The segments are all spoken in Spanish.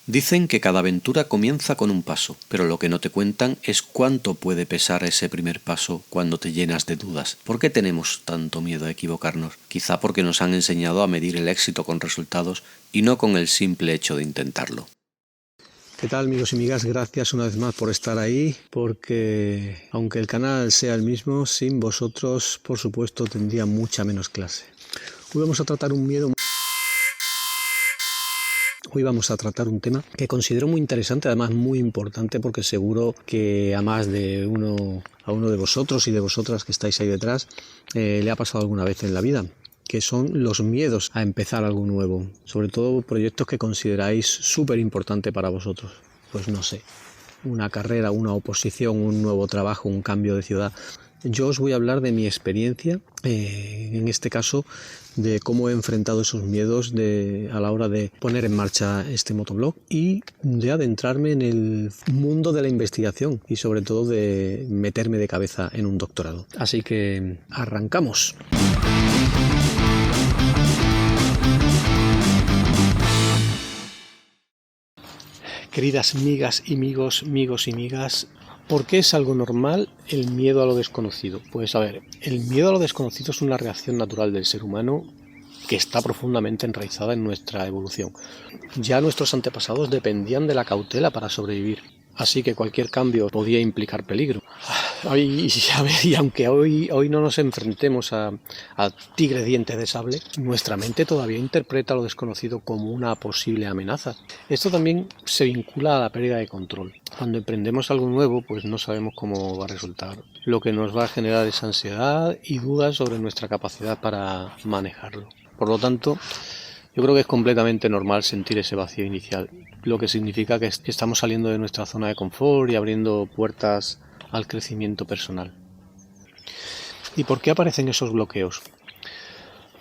Dicen que cada aventura comienza con un paso, pero lo que no te cuentan es cuánto puede pesar ese primer paso cuando te llenas de dudas. ¿Por qué tenemos tanto miedo a equivocarnos? Quizá porque nos han enseñado a medir el éxito con resultados y no con el simple hecho de intentarlo. ¿Qué tal, amigos y amigas? Gracias una vez más por estar ahí, porque aunque el canal sea el mismo, sin vosotros, por supuesto, tendría mucha menos clase. Hoy vamos a tratar un tema que considero muy interesante, además muy importante, porque seguro que a más de uno de vosotros y de vosotras que estáis ahí detrás le ha pasado alguna vez en la vida, que son los miedos a empezar algo nuevo, sobre todo proyectos que consideráis súper importante para vosotros. Pues no sé, una carrera, una oposición, un nuevo trabajo, un cambio de ciudad. Yo os voy a hablar de mi experiencia, en este caso, de cómo he enfrentado esos miedos a la hora de poner en marcha este motoblog y de adentrarme en el mundo de la investigación y sobre todo de meterme de cabeza en un doctorado. Así que arrancamos. Queridas migas y migos y migas, ¿por qué es algo normal el miedo a lo desconocido? Pues a ver, el miedo a lo desconocido es una reacción natural del ser humano que está profundamente enraizada en nuestra evolución. Ya nuestros antepasados dependían de la cautela para sobrevivir, así que cualquier cambio podía implicar peligro. Y aunque hoy no nos enfrentemos a tigres dientes de sable, nuestra mente todavía interpreta lo desconocido como una posible amenaza. Esto también se vincula a la pérdida de control. Cuando emprendemos algo nuevo, pues no sabemos cómo va a resultar, lo que nos va a generar es ansiedad y dudas sobre nuestra capacidad para manejarlo. Por lo tanto, yo creo que es completamente normal sentir ese vacío inicial, lo que significa que estamos saliendo de nuestra zona de confort y abriendo puertas al crecimiento personal. ¿Y por qué aparecen esos bloqueos?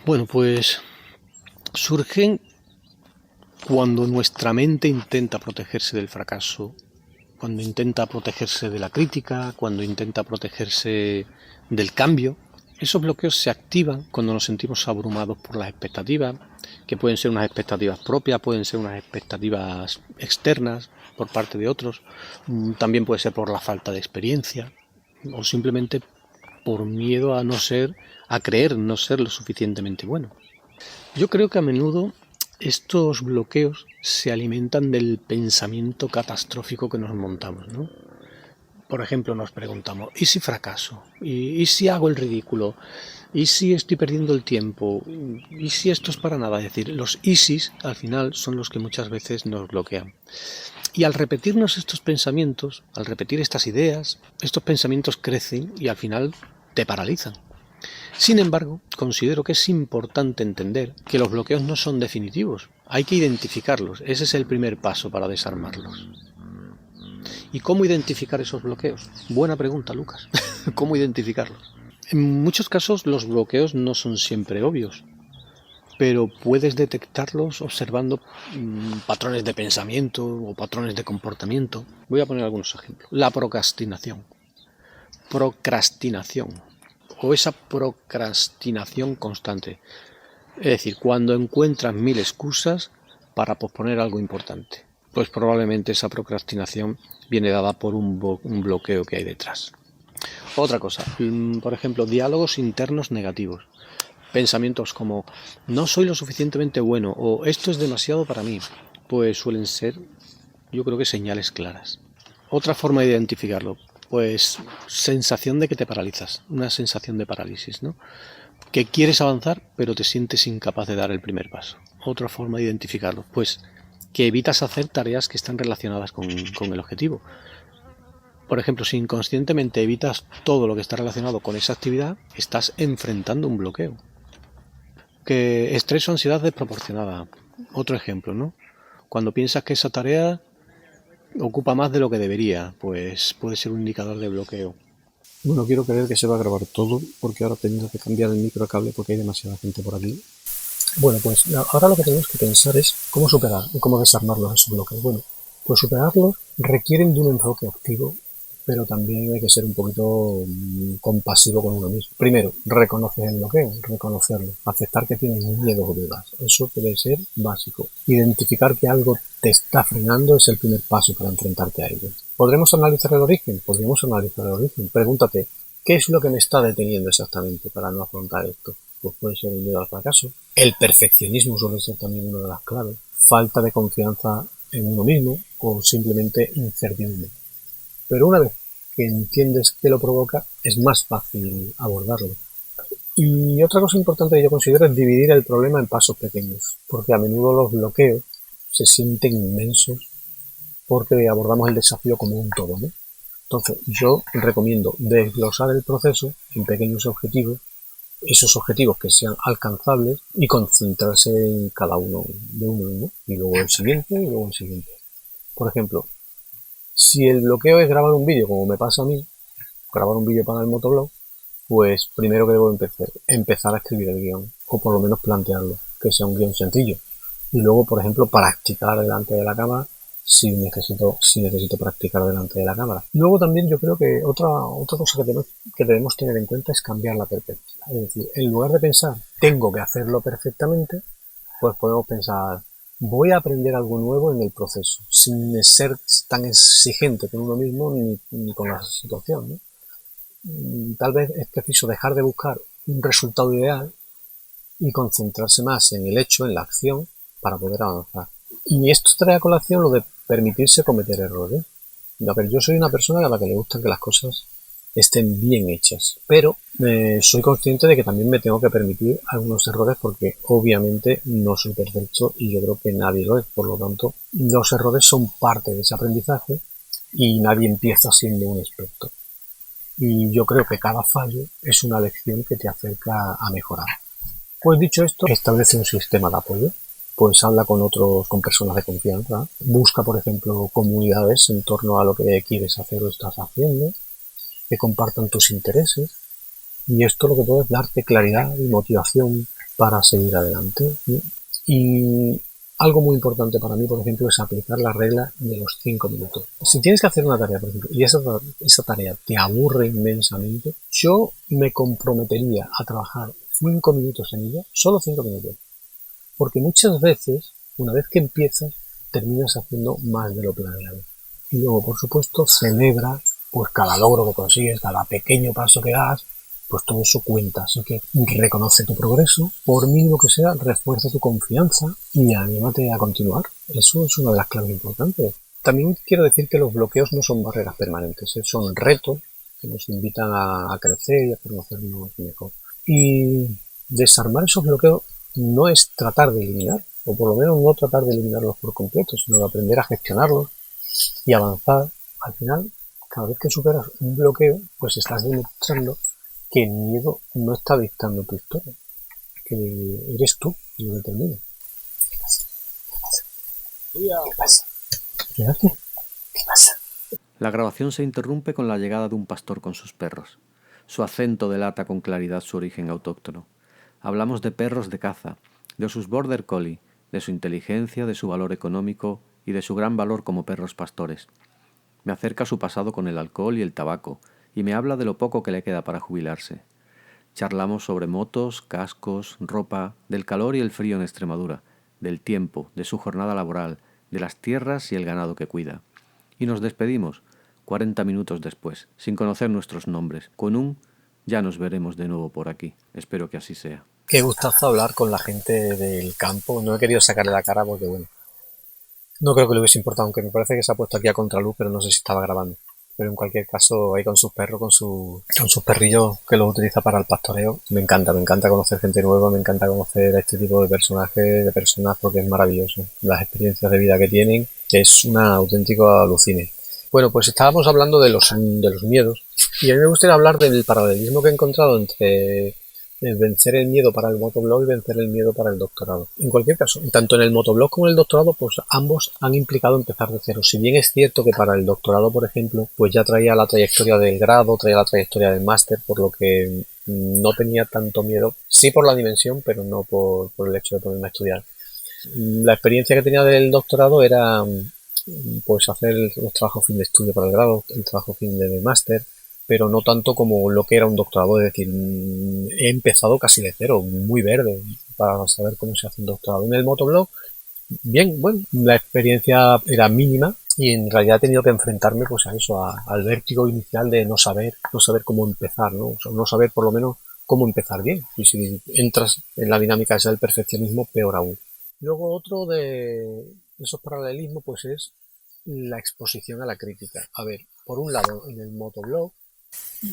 Bueno, pues surgen cuando nuestra mente intenta protegerse del fracaso, cuando intenta protegerse de la crítica, cuando intenta protegerse del cambio. Esos bloqueos se activan cuando nos sentimos abrumados por las expectativas, que pueden ser unas expectativas propias, pueden ser unas expectativas externas por parte de otros, también puede ser por la falta de experiencia o simplemente por miedo a creer no ser lo suficientemente bueno. Yo creo que a menudo estos bloqueos se alimentan del pensamiento catastrófico que nos montamos, ¿no? Por ejemplo, nos preguntamos, ¿y si fracaso? ¿Y si hago el ridículo? ¿Y si estoy perdiendo el tiempo? ¿Y si esto es para nada? Es decir, los ISIs al final son los que muchas veces nos bloquean. Y al repetirnos estos pensamientos, al repetir estas ideas, estos pensamientos crecen y al final te paralizan. Sin embargo, considero que es importante entender que los bloqueos no son definitivos. Hay que identificarlos. Ese es el primer paso para desarmarlos. ¿Y cómo identificar esos bloqueos? Buena pregunta, Lucas. ¿Cómo identificarlos? En muchos casos los bloqueos no son siempre obvios, pero puedes detectarlos observando patrones de pensamiento o patrones de comportamiento. Voy a poner algunos ejemplos. La procrastinación o esa procrastinación constante. Es decir, cuando encuentras 1000 excusas para posponer algo importante, pues probablemente esa procrastinación viene dada por un bloqueo que hay detrás. Otra cosa, por ejemplo, diálogos internos negativos. Pensamientos como no soy lo suficientemente bueno o esto es demasiado para mí, pues suelen ser, yo creo que señales claras. Otra forma de identificarlo, pues sensación de que te paralizas, una sensación de parálisis, ¿no? Que quieres avanzar pero te sientes incapaz de dar el primer paso. Otra forma de identificarlo, pues que evitas hacer tareas que están relacionadas con el objetivo. Por ejemplo, si inconscientemente evitas todo lo que está relacionado con esa actividad, estás enfrentando un bloqueo. Que estrés o ansiedad desproporcionada. Otro ejemplo, ¿no? Cuando piensas que esa tarea ocupa más de lo que debería, pues puede ser un indicador de bloqueo. Bueno, quiero creer que se va a grabar todo, porque ahora tengo que cambiar el microcable porque hay demasiada gente por aquí. Bueno, pues ahora lo que tenemos que pensar es cómo superar y cómo desarmarlos esos bloqueos. Bueno, pues superarlos requieren de un enfoque activo pero también hay que ser un poquito compasivo con uno mismo. Primero, reconocer el bloqueo, reconocerlo, aceptar que tienes miedo o dudas. Eso debe ser básico. Identificar que algo te está frenando es el primer paso para enfrentarte a ello. ¿Podremos analizar el origen? Podríamos analizar el origen. Pregúntate, ¿qué es lo que me está deteniendo exactamente para no afrontar esto? Pues puede ser el miedo al fracaso. El perfeccionismo suele ser también una de las claves. Falta de confianza en uno mismo o simplemente incertidumbre. Pero una vez que entiendes qué lo provoca, es más fácil abordarlo. Y otra cosa importante que yo considero es dividir el problema en pasos pequeños, porque a menudo los bloqueos se sienten inmensos porque abordamos el desafío como un todo, ¿no? Entonces, yo recomiendo desglosar el proceso en pequeños objetivos, esos objetivos que sean alcanzables y concentrarse en cada uno de uno, ¿no? Y luego el siguiente y luego el siguiente. Por ejemplo, si el bloqueo es grabar un vídeo, como me pasa a mí, grabar un vídeo para el motoblog, pues primero que debo empezar a escribir el guión, o por lo menos plantearlo, que sea un guión sencillo. Y luego, por ejemplo, practicar delante de la cámara si necesito practicar delante de la cámara. Luego también yo creo que otra cosa que debemos tener en cuenta es cambiar la perspectiva. Es decir, en lugar de pensar, tengo que hacerlo perfectamente, pues podemos pensar, voy a aprender algo nuevo en el proceso, sin ser tan exigente con uno mismo ni con la situación, ¿no? Tal vez es preciso dejar de buscar un resultado ideal y concentrarse más en el hecho, en la acción, para poder avanzar. Y esto trae a colación lo de permitirse cometer errores. A ver, yo soy una persona a la que le gusta que las cosas estén bien hechas, pero soy consciente de que también me tengo que permitir algunos errores porque obviamente no soy perfecto y yo creo que nadie lo es. Por lo tanto, los errores son parte de ese aprendizaje y nadie empieza siendo un experto. Y yo creo que cada fallo es una lección que te acerca a mejorar. Pues dicho esto, establece un sistema de apoyo. Pues habla con personas de confianza. Busca, por ejemplo, comunidades en torno a lo que quieres hacer o estás haciendo, que compartan tus intereses. Y esto lo que puede es darte claridad y motivación para seguir adelante, ¿sí? Y algo muy importante para mí, por ejemplo, es aplicar la regla de los 5 minutos. Si tienes que hacer una tarea, por ejemplo, y esa tarea te aburre inmensamente, yo me comprometería a trabajar 5 minutos en ella, solo 5 minutos. Porque muchas veces, una vez que empiezas, terminas haciendo más de lo planeado. Y luego, por supuesto, celebra pues cada logro que consigues, cada pequeño paso que das, pues todo eso cuenta. Así que reconoce tu progreso, por mínimo que sea, refuerza tu confianza y anímate a continuar. Eso es una de las claves importantes. También quiero decir que los bloqueos no son barreras permanentes, son retos que nos invitan a crecer y a conocernos mejor. Y desarmar esos bloqueos no es tratar de eliminar, o por lo menos no tratar de eliminarlos por completo, sino de aprender a gestionarlos y avanzar. Al final, cada vez que superas un bloqueo, pues estás demostrando que el miedo no está dictando tu historia, que eres tú quien lo determina. ¿Qué pasa? ¿Qué pasa? ¿Qué hace? ¿Qué pasa? La grabación se interrumpe con la llegada de un pastor con sus perros. Su acento delata con claridad su origen autóctono. Hablamos de perros de caza, de sus border collie, de su inteligencia, de su valor económico y de su gran valor como perros pastores. Me acerca su pasado con el alcohol y el tabaco, y me habla de lo poco que le queda para jubilarse. Charlamos sobre motos, cascos, ropa, del calor y el frío en Extremadura, del tiempo, de su jornada laboral, de las tierras y el ganado que cuida. Y nos despedimos, 40 minutos después, sin conocer nuestros nombres, con un «ya nos veremos de nuevo por aquí». Espero que así sea. Qué gustazo hablar con la gente del campo. No he querido sacarle la cara porque, bueno, no creo que le hubiese importado, aunque me parece que se ha puesto aquí a contraluz, pero no sé si estaba grabando. Pero en cualquier caso, ahí con sus perros, con sus perrillos que los utiliza para el pastoreo. Me encanta conocer gente nueva, me encanta conocer a este tipo de personajes, de personas, porque es maravilloso. Las experiencias de vida que tienen es una auténtica alucine. Bueno, pues estábamos hablando de los miedos, y a mí me gustaría hablar del paralelismo que he encontrado entre vencer el miedo para el motoblog y vencer el miedo para el doctorado. En cualquier caso, tanto en el motoblog como en el doctorado, pues ambos han implicado empezar de cero. Si bien es cierto que para el doctorado, por ejemplo, pues ya traía la trayectoria del grado, traía la trayectoria del máster, por lo que no tenía tanto miedo, sí por la dimensión, pero no por el hecho de ponerme a estudiar. La experiencia que tenía del doctorado era pues hacer los trabajos fin de estudio para el grado, el trabajo fin de máster, pero no tanto como lo que era un doctorado. Es decir, he empezado casi de cero, muy verde, para saber cómo se hace un doctorado. En el motoblog, bien, bueno, la experiencia era mínima y en realidad he tenido que enfrentarme pues a eso, al vértigo inicial de no saber cómo empezar, ¿no? O sea, no saber por lo menos cómo empezar bien. Y si entras en la dinámica esa del perfeccionismo, peor aún. Luego otro de esos paralelismos pues es la exposición a la crítica. A ver, por un lado, en el motoblog,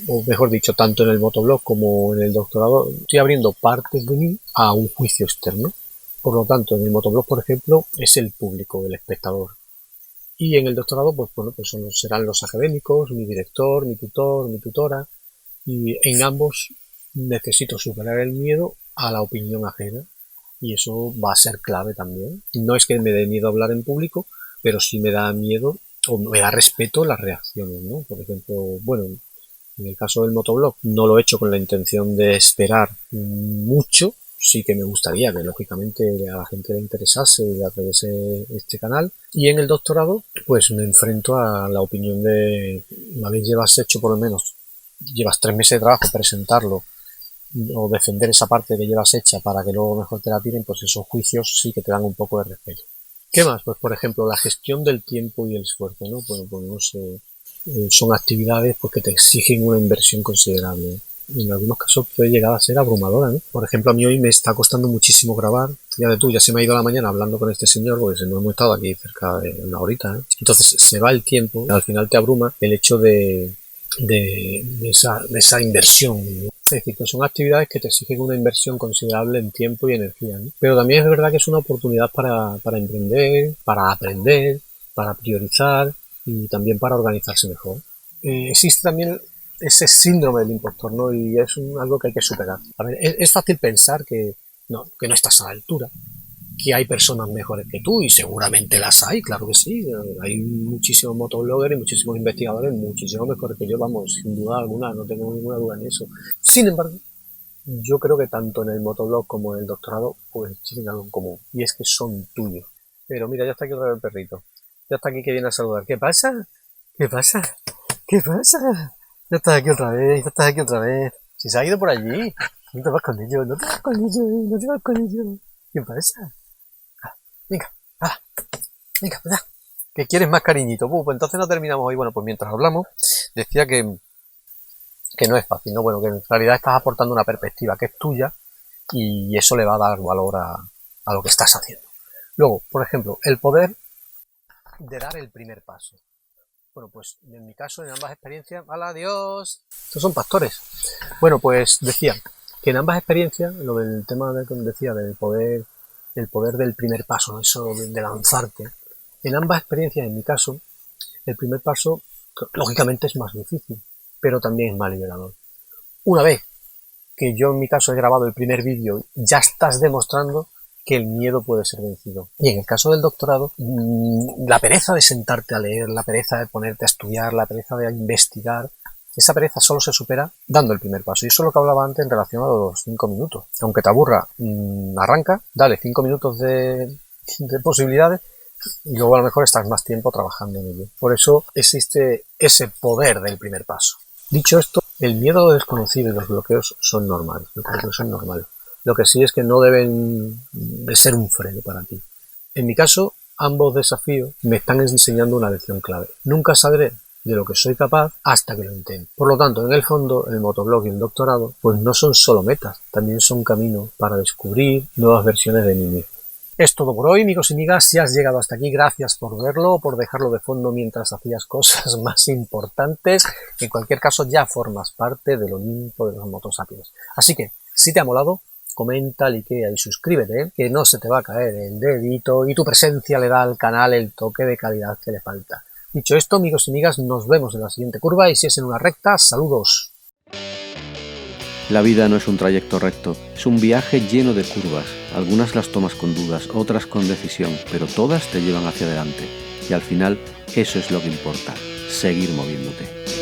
o mejor dicho, tanto en el motoblog como en el doctorado, estoy abriendo partes de mí a un juicio externo. Por lo tanto, en el motoblog, por ejemplo, es el público, el espectador. Y en el doctorado, pues bueno, pues serán los académicos, mi director, mi tutor, mi tutora. Y en ambos necesito superar el miedo a la opinión ajena. Y eso va a ser clave también. No es que me dé miedo hablar en público, pero sí me da miedo o me da respeto las reacciones, ¿no? Por ejemplo, bueno, en el caso del motoblog no lo he hecho con la intención de esperar mucho. Sí que me gustaría que lógicamente a la gente le interesase y le atrevese este canal. Y en el doctorado pues me enfrento a la opinión de, una vez llevas 3 meses de trabajo, presentarlo o defender esa parte que llevas hecha para que luego mejor te la tiren, pues esos juicios sí que te dan un poco de respeto. ¿Qué más? Pues por ejemplo la gestión del tiempo y el esfuerzo, ¿no? Bueno, pues no sé, son actividades pues que te exigen una inversión considerable. En algunos casos puede llegar a ser abrumadora, ¿no? Por ejemplo, a mí hoy me está costando muchísimo grabar. Ya se me ha ido la mañana hablando con este señor, porque no hemos estado aquí cerca de una horita, ¿eh? Entonces se va el tiempo, al final te abruma el hecho de esa inversión, ¿no? Es decir, que son actividades que te exigen una inversión considerable en tiempo y energía, ¿no? Pero también es verdad que es una oportunidad para emprender, para aprender, para priorizar y también para organizarse mejor. Existe también ese síndrome del impostor, ¿no? Y es algo que hay que superar. A ver, es fácil pensar que no estás a la altura, que hay personas mejores que tú, y seguramente las hay, claro que sí. Hay muchísimos motobloggers y muchísimos investigadores muchísimo mejores que yo, vamos, sin duda alguna, no tengo ninguna duda en eso. Sin embargo, yo creo que tanto en el motoblog como en el doctorado pues tienen algo en común, y es que son tuyos. Pero mira, ya está aquí otra vez el perrito. Ya está aquí, que viene a saludar. ¿Qué pasa? ¿Qué pasa? ¿Qué pasa? Ya estás aquí otra vez. Si se ha ido por allí, no te vas con ellos, no te vas con ellos. ¿Qué pasa? Venga, venga, que quieres más cariñito. Pues entonces no terminamos hoy. Bueno, pues mientras hablamos, decía que no es fácil, ¿no? Bueno, que en realidad estás aportando una perspectiva que es tuya y eso le va a dar valor a lo que estás haciendo. Luego, por ejemplo, el poder de dar el primer paso. Bueno, pues en mi caso, en ambas experiencias, ¡hala, adiós! Estos son pastores. Bueno, pues decía que en ambas experiencias, lo del tema que decía del poder del primer paso, ¿no? Eso de lanzarte. En ambas experiencias, en mi caso, el primer paso, lógicamente, es más difícil, pero también es más liberador. Una vez que yo en mi caso he grabado el primer vídeo, ya estás demostrando que el miedo puede ser vencido. Y en el caso del doctorado, la pereza de sentarte a leer, la pereza de ponerte a estudiar, la pereza de investigar, esa pereza solo se supera dando el primer paso. Y eso es lo que hablaba antes en relación a los 5 minutos. Aunque te aburra, arranca, dale 5 minutos de posibilidades y luego a lo mejor estás más tiempo trabajando en ello. Por eso existe ese poder del primer paso. Dicho esto, el miedo a lo desconocido y los bloqueos son normales. Yo creo que son normales. Lo que sí es que no deben de ser un freno para ti. En mi caso, ambos desafíos me están enseñando una lección clave. Nunca sabré de lo que soy capaz hasta que lo intente. Por lo tanto, en el fondo, el motoblog y el doctorado, pues no son solo metas, también son caminos para descubrir nuevas versiones de mí mismo. Es todo por hoy, amigos y amigas. Si has llegado hasta aquí, gracias por verlo o por dejarlo de fondo mientras hacías cosas más importantes. En cualquier caso, ya formas parte del Olimpo de los motosapiens. Así que, si te ha molado, comenta, likea y suscríbete, que no se te va a caer el dedito y tu presencia le da al canal el toque de calidad que le falta. Dicho esto, amigos y amigas, nos vemos en la siguiente curva y si es en una recta, saludos. La vida no es un trayecto recto, es un viaje lleno de curvas. Algunas las tomas con dudas, otras con decisión, pero todas te llevan hacia adelante. Y al final, eso es lo que importa, seguir moviéndote.